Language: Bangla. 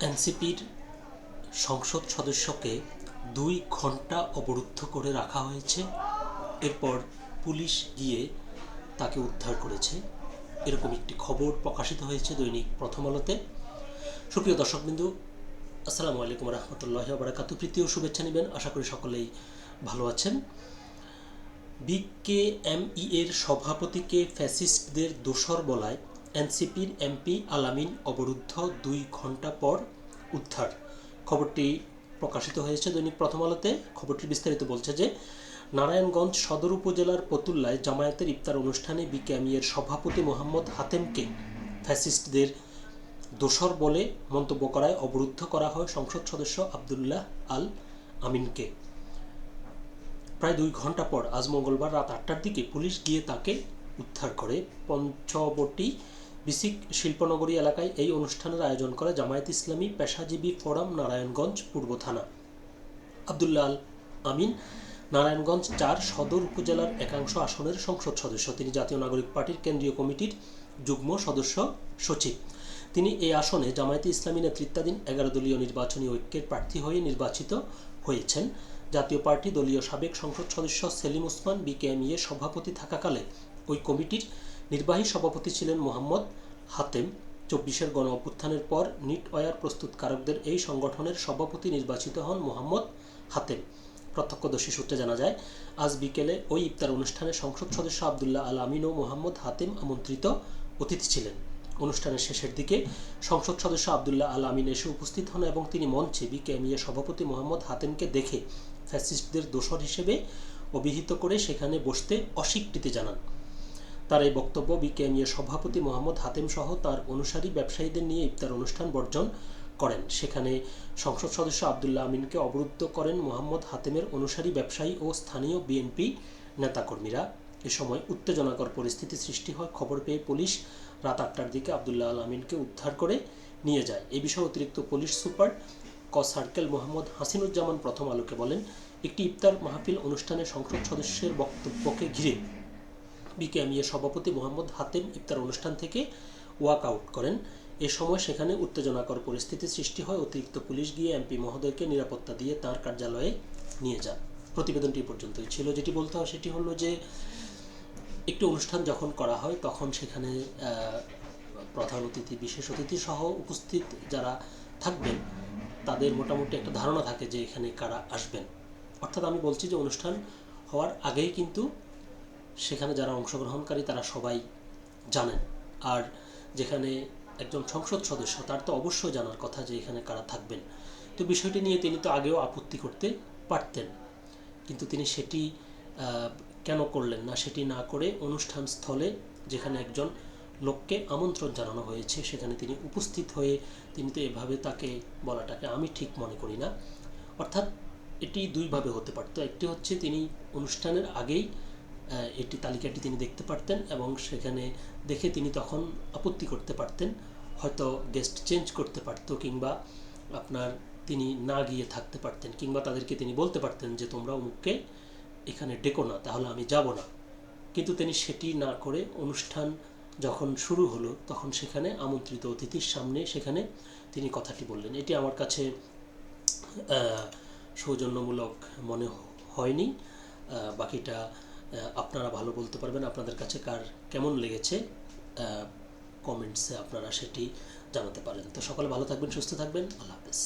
এনসিপির সংসদ সদস্যকে 2 ঘন্টা অবরুদ্ধ করে রাখা হয়েছে। এরপর পুলিশ গিয়ে তাকে উদ্ধার করেছে, এরকম একটি খবর প্রকাশিত হয়েছে দৈনিক প্রথম আলোতে। সুপ্রিয় দর্শকবৃন্দু, আসসালামু আলাইকুম রহমতুল্লাহি ওয়া বারাকাতুহু। প্রীতি ও শুভেচ্ছা নেবেন, আশা করি সকলেই ভালো আছেন। বিকেএমই এর সভাপতিকে ফ্যাসিস্টদের দোসর বলায় এনসিপির এমপি আলামিন অবরুদ্ধ 2 ঘন্টা পর উদ্ধার। খবরটি প্রকাশিত হয়েছে দৈনিক প্রথম আলোতে। খবরটির বিস্তারিত বলছে যে নারায়ণগঞ্জ সদর উপজেলার পতুল্লায় জামায়াতের ইফতার অনুষ্ঠানে বিকেএমই এর সভাপতি মোহাম্মদ হাতেমকে ফ্যাসিস্টদের দোসর বলে মন্তব্য করায় অবরুদ্ধ করা হয় সংসদ সদস্য আবদুল্লাহ আল আমিনকে। প্রায় 2 ঘন্টা পর আজ মঙ্গলবার রাত 8টার দিকে পুলিশ গিয়ে তাকে উদ্ধার করে। পঞ্চবটি বিসিক শিল্পনগরী এলাকায় এই অনুষ্ঠানের আয়োজন করে জামায়াত ইসলামী পেশাজীবী ফোরাম নারায়ণগঞ্জ পূর্ব থানা। আবদুল্লাহ আল আমিন নারায়ণগঞ্জ 4 সদর উপজেলার একাংশ আসনের সংসদ সদস্য। তিনি জাতীয় নাগরিক পার্টির কেন্দ্রীয় কমিটির যুগ্ম সদস্য সচিব। তিনি এই আসনে জামায়াতে ইসলামী নেতৃত্বাধীন 11 দলীয় নির্বাচনী ঐক্যের প্রার্থী হয়ে নির্বাচিত হয়েছেন। জাতীয় পার্টি দলীয় সাবেক সংসদ সদস্য সেলিম ওসমান বিকেএমই এর সভাপতি থাকাকালে ওই কমিটির নির্বাহী সভাপতি ছিলেন মোহাম্মদ হাতেম। 24-এর গণ অভ্যুত্থানের পর নিটওয়্যার প্রস্তুতকারকদের এই সংগঠনের সভাপতি নির্বাচিত হন মোহাম্মদ হাতেম। প্রত্যক্ষদর্শী সূত্রে জানা যায়, আজ বিকেলে ওই ইফতার অনুষ্ঠানে সংসদ সদস্য আবদুল্লাহ আল আমিন ও মোহাম্মদ হাতেম আমন্ত্রিত অতিথি ছিলেন। অনুষ্ঠানের শেষের দিকে সংসদ সদস্য আবদুল্লাহ আল আমিন এসে উপস্থিত হন এবং তিনি মঞ্চে বিকেএমই এর সভাপতি মোহাম্মদ হাতেমকে দেখে ফ্যাসিস্টদের দোসর হিসেবে অভিহিত করে সেখানে বসতে অস্বীকৃতি জানান। তার এই বক্তব্য বিকেএমই এর সভাপতি মোহাম্মদ হাতেম সহ তার অনুসারী ব্যবসায়ীদের নিয়ে ইফতার অনুষ্ঠান বর্জন করেন। সেখানে সংসদ সদস্য আবদুল্লাহ আমিনকে অবরুদ্ধ করেন মোহাম্মদ হাতেমের অনুসারী ব্যবসায়ী ও স্থানীয় বিএনপি নেতাকর্মীরা। এ সময় উত্তেজনাকর পরিস্থিতি সৃষ্টি হয়। খবর পেয়ে পুলিশ রাত 8টার দিকে আবদুল্লাহ আল আমিনকে উদ্ধার করে নিয়ে যায়। এ বিষয়ে অতিরিক্ত পুলিশ সুপার ক সার্কেল মোহাম্মদ হাসিনুজ্জামান প্রথম আলোকে বলেন, একটি ইফতার মাহফিল অনুষ্ঠানে সংসদ সদস্যের বক্তব্যকে ঘিরে বিকেএমই এর সভাপতি মোহাম্মদ হাতেম ইফতার অনুষ্ঠান থেকে ওয়াক আউট করেন। এ সময় সেখানে উত্তেজনাকর পরিস্থিতি সৃষ্টি হয়। অতিরিক্ত পুলিশ গিয়ে এমপি মহোদয়কে নিরাপত্তা দিয়ে তার কার্যালয়ে নিয়ে যান। প্রতিবেদনটি পর্যন্তই ছিল। যেটি বলতে হয় সেটি হলো যে একটি অনুষ্ঠান যখন করা হয় তখন সেখানে প্রধান অতিথি, বিশেষ অতিথি সহ উপস্থিত যারা থাকবেন তাদের মোটামুটি একটা ধারণা থাকে যে এখানে কারা আসবেন। অর্থাৎ আমি বলছি যে অনুষ্ঠান হওয়ার আগেই কিন্তু সেখানে যারা অংশগ্রহণকারী তারা সবাই জানেন। আর যেখানে একজন সংসদ সদস্য তার তো অবশ্যই জানার কথা যে এখানে কারা থাকবেন। তো বিষয়টি নিয়ে তিনি তো আগেও আপত্তি করতে পারতেন, কিন্তু তিনি সেটি কেন করলেন না? সেটি না করে অনুষ্ঠান স্থলে যেখানে একজন লোককে আমন্ত্রণ জানানো হয়েছে সেখানে তিনি উপস্থিত হয়ে তিনি তো এভাবে তাকে বলাটাকে আমি ঠিক মনে করি না। অর্থাৎ এটি দুইভাবে হতে পারত। একটি হচ্ছে তিনি অনুষ্ঠানের আগেই এটি তালিকাটি তিনি দেখতে পারতেন এবং সেখানে দেখে তিনি তখন আপত্তি করতে পারতেন, হয়তো গেস্ট চেঞ্জ করতে পারত, কিংবা আপনার তিনি না গিয়ে থাকতে পারতেন, কিংবা তাদেরকে তিনি বলতে পারতেন যে তোমরা অমুককে এখানে ডেকো না, তাহলে আমি যাব না। কিন্তু তিনি সেটি না করে অনুষ্ঠান যখন শুরু হলো তখন সেখানে আমন্ত্রিত অতিথির সামনে সেখানে তিনি কথাটি বললেন। এটি আমার কাছে সৌজন্যমূলক মনে হয়নি। বাকিটা আপনারা ভালো বলতে পারবেন, আপনাদের কাছে কার কেমন লেগেছে কমেন্টসে আপনারা সেটি জানাতে পারেন। তো সকলে ভালো থাকবেন, সুস্থ থাকবেন। আল্লাহ হাফেজ।